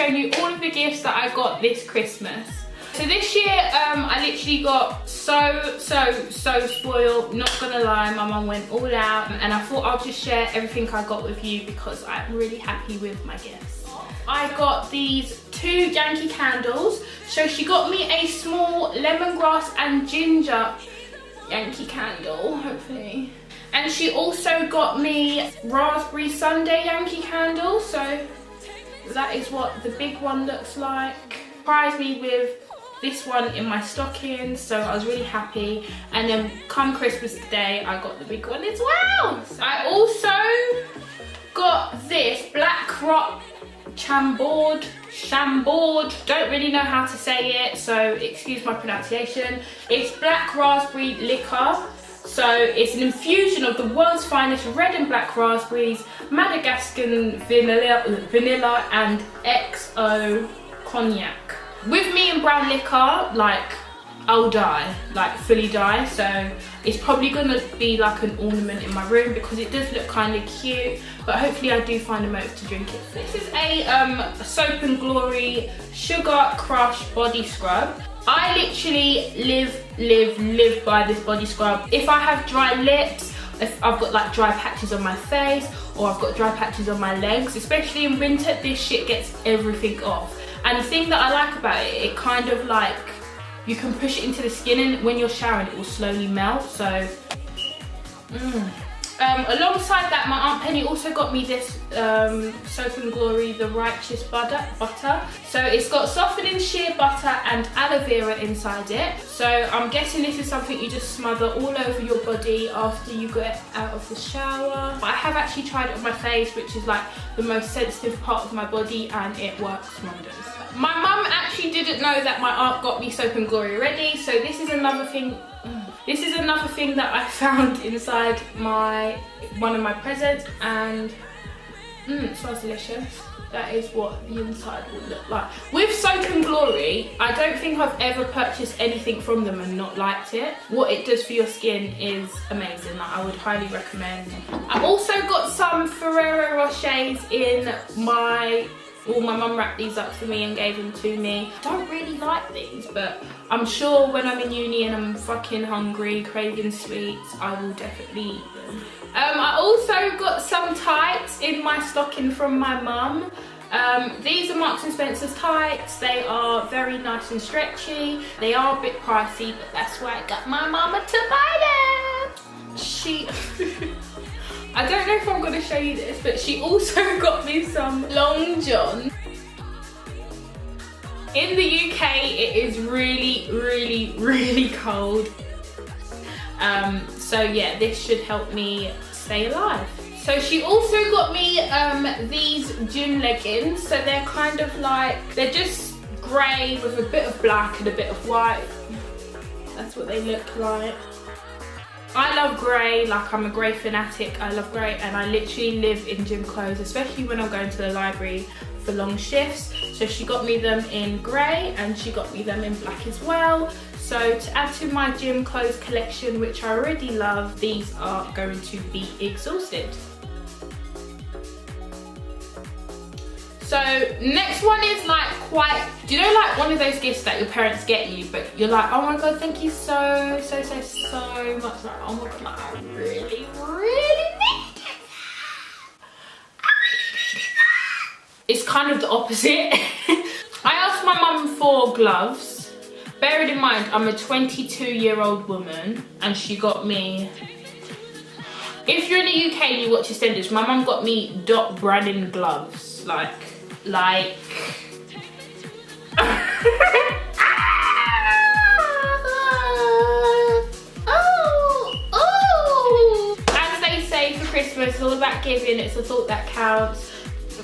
showing you all of the gifts that I got this Christmas. So this year, I literally got so spoiled. Not gonna lie, my mum went all out, and I thought I'll just share everything I got with you because I'm really happy with my gifts. I got these 2 Yankee candles. So she got me a small lemongrass and ginger Yankee candle, hopefully. And she also got me raspberry sundae Yankee candle. So that is what the big one looks like. Surprised me with this one in my stocking, so I was really happy. And then come Christmas Day, I got the big one as well. I also got this black rock Chambord, don't really know how to say it, so excuse my pronunciation. It's black raspberry liqueur. So it's an infusion of the world's finest red and black raspberries, Madagascan vanilla and XO cognac. With me and brown liquor, like, I'll die, like fully die. So it's probably gonna be like an ornament in my room because it does look kind of cute, but hopefully I do find a motive to drink it. This is a Soap and Glory Sugar Crush body scrub. I literally live by this body scrub. If I have dry lips, if I've got like dry patches on my face, or I've got dry patches on my legs, especially in winter, this shit gets everything off. And the thing that I like about it, it kind of like, you can push it into the skin, and when you're showering it will slowly melt. So alongside that, my Aunt Penny also got me this Soap and Glory The Righteous butter. So it's got softening shea butter and aloe vera inside it. So I'm guessing this is something you just smother all over your body after you get out of the shower. I have actually tried it on my face, which is like the most sensitive part of my body, and it works wonders. My mum actually didn't know that my aunt got me Soap and Glory already, so this is another thing. This is another thing that I found inside one of my presents, and it smells delicious. That is what the inside will look like. With Soap and Glory, I don't think I've ever purchased anything from them and not liked it. What it does for your skin is amazing. Like, I would highly recommend. I also got some Ferrero Rochers in my... Well, my mum wrapped these up for me and gave them to me. I don't really like these, but I'm sure when I'm in uni and I'm fucking hungry, craving sweets, I will definitely eat them. I also got some tights in my stocking from my mum. These are Marks & Spencer's tights. They are very nice and stretchy. They are a bit pricey, but that's why I got my mama to buy them. She... I don't know if I'm going to show you this, but she also got me some long johns. In the UK, it is really cold. So yeah, this should help me stay alive. So she also got me these gym leggings. So they're kind of like, they're just grey with a bit of black and a bit of white. That's what they look like. I love grey, like I'm a grey fanatic. I love grey, and I literally live in gym clothes, especially when I'm going to the library for long shifts. So she got me them in grey, and she got me them in black as well. So to add to my gym clothes collection, which I already love, these are going to be exhausted. So next one is like quite, do you know like one of those gifts that your parents get you, but you're like, oh my god, thank you so much. Like, oh my god, like, I really need it. It's kind of the opposite. I asked my mum for gloves. Bearing in mind, I'm a 22-year-old woman, and she got me... If you're in the UK and you watch EastEnders, my mum got me Dot Brannon gloves. Like... As they say for Christmas, it's all about giving, it's the thought that counts.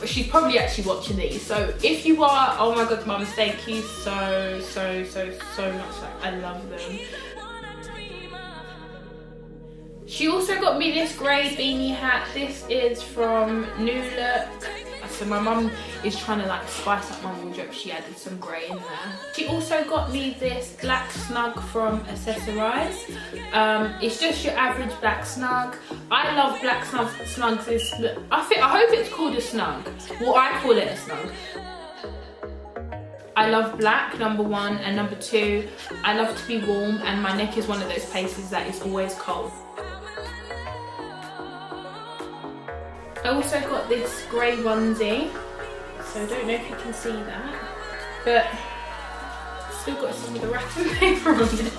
She's probably actually watching these, so if you are, oh my god, mum, thank you so much. Like, I love them. She also got me this grey beanie hat. This is from New Look. So my mum is trying to like spice up my wardrobe. She added some grey in there. She also got me this black snug from Assessorize. It's just your average black snug. I love black snugs. I hope it's called a snug. Well, I call it a snug. I love black, number one, and number two, I love to be warm, and my neck is one of those places that is always cold. I also got this grey onesie, so I don't know if you can see that, but still got some of the wrapping paper on it.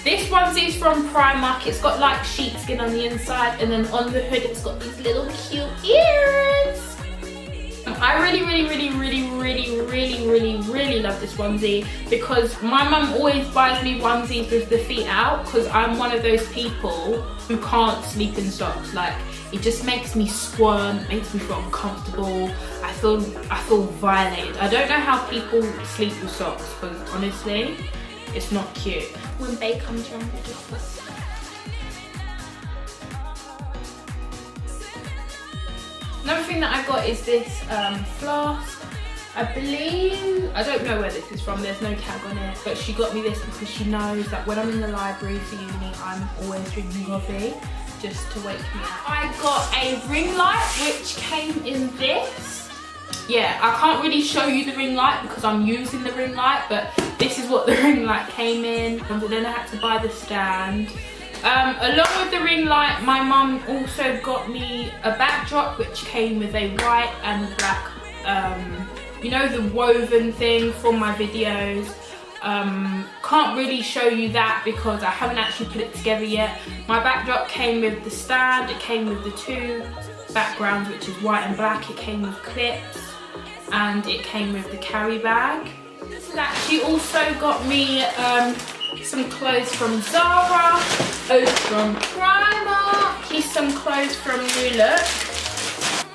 This onesie is from Primark. It's got like sheepskin on the inside, and then on the hood it's got these little cute ears. I really love this onesie because my mum always buys me onesies with the feet out, because I'm one of those people who can't sleep in socks. Like, it just makes me squirm, makes me feel uncomfortable. I feel violated. I don't know how people sleep with socks, because honestly, it's not cute. When Bae comes around, we'll just put. Another thing that I got is this flask. I believe, I don't know where this is from, there's no tag on it, but she got me this because she knows that when I'm in the library for uni, I'm always drinking coffee just to wake me up. I got a ring light which came in this. Yeah, I can't really show you the ring light because I'm using the ring light, but this is what the ring light came in. And then I had to buy the stand. Along with the ring light, my mum also got me a backdrop which came with a white and black, you know, the woven thing from my videos. Can't really show you that because I haven't actually put it together yet. My backdrop came with the stand, it came with the two backgrounds, which is white and black. It came with clips and it came with the carry bag. She also got me some clothes from Zara, clothes from Primark, some clothes from Woolen.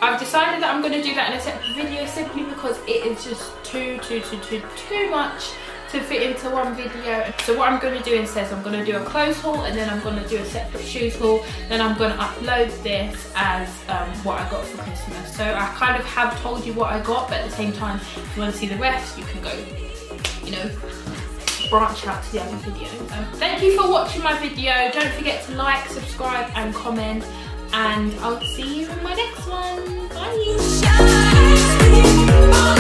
I've decided that I'm going to do that in a separate video simply because it is just too much to fit into one video. So what I'm going to do instead is I'm going to do a clothes haul, and then I'm going to do a separate shoes haul, then I'm going to upload this as what I got for Christmas. So I kind of have told you what I got, but at the same time, if you want to see the rest, you can go, you know, branch out to the other videos. Thank you for watching my video. Don't forget to like, subscribe and comment, and I'll see you in my next one. Bye.